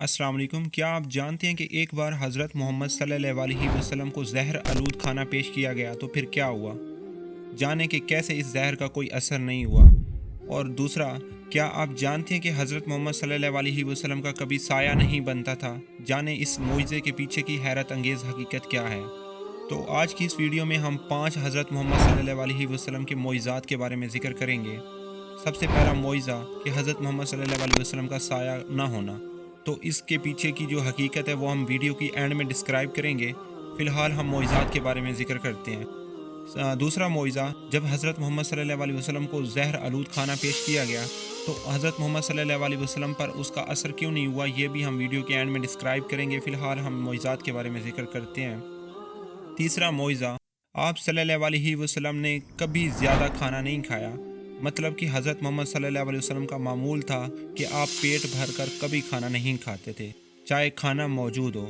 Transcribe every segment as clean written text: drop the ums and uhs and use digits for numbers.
अस्सलाम वालेकुम। क्या आप जानते हैं कि एक बार हज़रत मोहम्मद सल्लल्लाहु अलैहि वसल्लम को ज़हर आलूद खाना पेश किया गया तो फिर क्या हुआ? जानें कि कैसे इस ज़हर का कोई असर नहीं हुआ। और दूसरा, क्या आप जानते हैं कि हज़रत मोहम्मद सल्लल्लाहु अलैहि वसल्लम का कभी साया नहीं बनता था? जानें इस मोइज़े के पीछे की हैरत अंगेज़ हकीकत क्या है। तो आज की इस वीडियो में हम 5 हज़रत मोहम्मद सल्लल्लाहु अलैहि वसल्लम के मोइज़ात के बारे में ज़िक्र करेंगे। सबसे पहला मोइज़ा कि हज़रत मोहम्मद सल्लल्लाहु अलैहि वसल्लम का साया ना होना। तो इसके पीछे की जो हकीकत है वो हम वीडियो की एंड में डिस्क्राइब करेंगे। फ़िलहाल हम मोइज़ात के बारे में ज़िक्र करते हैं। दूसरा मोइज़ा, जब हज़रत मोहम्मद सल्लल्लाहु अलैहि वसल्लम को ज़हर आलूद खाना पेश किया गया तो हज़रत मोहम्मद सल्लल्लाहु अलैहि वसल्लम पर उसका असर क्यों नहीं हुआ, ये भी हम वीडियो के एंड में डिस्क्राइब करेंगे। फ़िलहाल हम मोइज़ात के बारे में ज़िक्र करते हैं। तीसरा मोइज़ा, आप सल्लल्लाहु अलैहि वसल्लम ने कभी ज़्यादा खाना नहीं खाया। मतलब कि हज़रत मोहम्मद सल्लल्लाहु अलैहि वसल्लम का मामूल था कि आप पेट भर कर कभी खाना नहीं खाते थे, चाहे खाना मौजूद हो।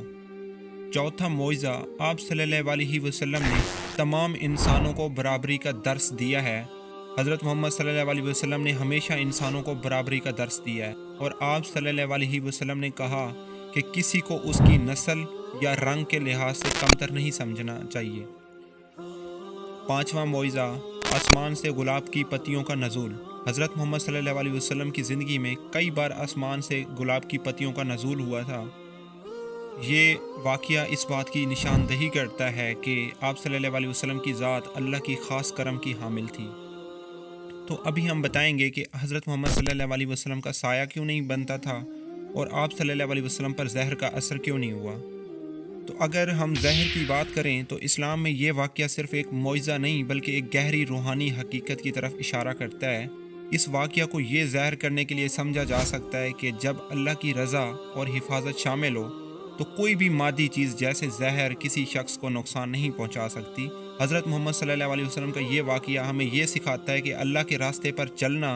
चौथा मोइज़ा, आप सल्लल्लाहु अलैहि वसल्लम ने तमाम इंसानों को बराबरी का दर्स दिया है। हज़रत मोहम्मद सल्लल्लाहु अलैहि वसल्लम ने हमेशा इंसानों को बराबरी का दर्स दिया है और आप सल्लल्लाहु अलैहि वसल्लम ने कहा कि किसी को उसकी नस्ल या रंग के लिहाज से कमतर नहीं समझना चाहिए। पाँचवा मोइज़ा, आसमान से गुलाब की पत्तियों का नज़ूल। हज़रत मोहम्मद सल्लल्लाहु अलैहि वसल्लम की ज़िंदगी में कई बार आसमान से गुलाब की पत्तियों का नज़ूल हुआ था। ये वाक़या इस बात की निशानदही करता है कि आप सल्लल्लाहु अलैहि वसल्लम की ज़ात अल्लाह की ख़ास करम की हामिल थी। तो अभी हम बताएंगे कि हज़रत मोहम्मद सल्लल्लाहु अलैहि वसल्लम का साया क्यों नहीं बनता था और आप सल्लल्लाहु अलैहि वसल्लम पर ज़हर का असर क्यों नहीं हुआ। तो अगर हम ज़हर की बात करें तो इस्लाम में ये वाक़या सिर्फ़ एक मोइज़ा नहीं बल्कि एक गहरी रूहानी हकीकत की तरफ इशारा करता है। इस वाक़या को ये ज़ाहिर करने के लिए समझा जा सकता है कि जब अल्लाह की रज़ा और हिफाजत शामिल हो तो कोई भी मादी चीज़ जैसे ज़हर किसी शख्स को नुकसान नहीं पहुंचा सकती। हज़रत मोहम्मद सल्लल्लाहु अलैहि वसल्लम का ये वाक़या हमें ये सिखाता है कि अल्लाह के रास्ते पर चलना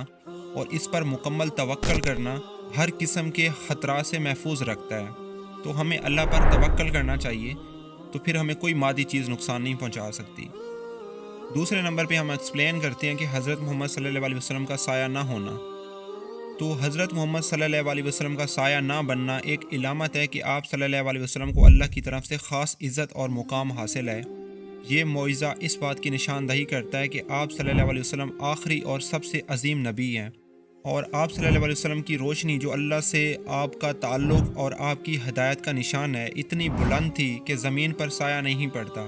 और इस पर मुकम्मल तवक्कल करना हर किस्म के ख़तरा से महफूज रखता है। तो हमें अल्लाह पर तवक्कल करना चाहिए, तो फिर हमें कोई मादी चीज़ नुकसान नहीं पहुंचा सकती। दूसरे नंबर पे हम एक्सप्लेन करते हैं कि हज़रत मोहम्मद सल्लल्लाहु अलैहि वसल्लम का साया ना होना। तो हज़रत मोहम्मद सल्लल्लाहु अलैहि वसल्लम का साया ना बनना एक इलामत है कि आप सल्लल्लाहु अलैहि वसल्लम को अल्लाह की तरफ से ख़ास इज़्ज़त और मुकाम हासिल है। ये मोइज़ा इस बात की निशानदही करता है कि आप सल्लल्लाहु अलैहि वसल्लम आखिरी और सबसे अजीम नबी हैं और आप सल्लल्लाहु अलैहि वसल्लम की रोशनी जो अल्लाह से आपका ताल्लुक़ और आपकी हदायत का निशान है इतनी बुलंद थी कि ज़मीन पर साया नहीं पड़ता।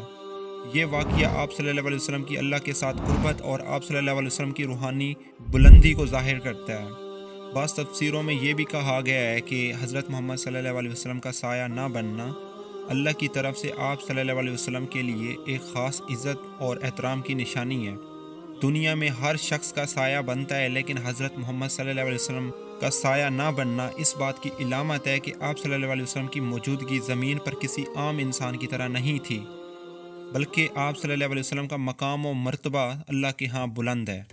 ये वाक़या आप सल्लल्लाहु अलैहि वसल्लम की अल्लाह के साथ क़ुर्बत और आप सल्लल्लाहु अलैहि वसल्लम की रूहानी बुलंदी को ज़ाहिर करता है। बाज़ तफ़सीरों में ये भी कहा गया है कि हज़रत मोहम्मद सल्लल्लाहु अलैहि वसल्लम का साया ना बनना अल्लाह की तरफ से आप सल्लल्लाहु अलैहि वसल्लम के लिए एक ख़ास इज़्ज़त और एहतराम की निशानी है। दुनिया में हर शख्स का साया बनता है लेकिन हज़रत मोहम्मद सल्लल्लाहु अलैहि वसल्लम का साया ना बनना इस बात की इलामत है कि आप सल्लल्लाहु अलैहि वसल्लम की मौजूदगी ज़मीन पर किसी आम इंसान की तरह नहीं थी, बल्कि आप सल्लल्लाहु अलैहि वसल्लम का मकाम और मर्तबा अल्लाह के यहाँ बुलंद है।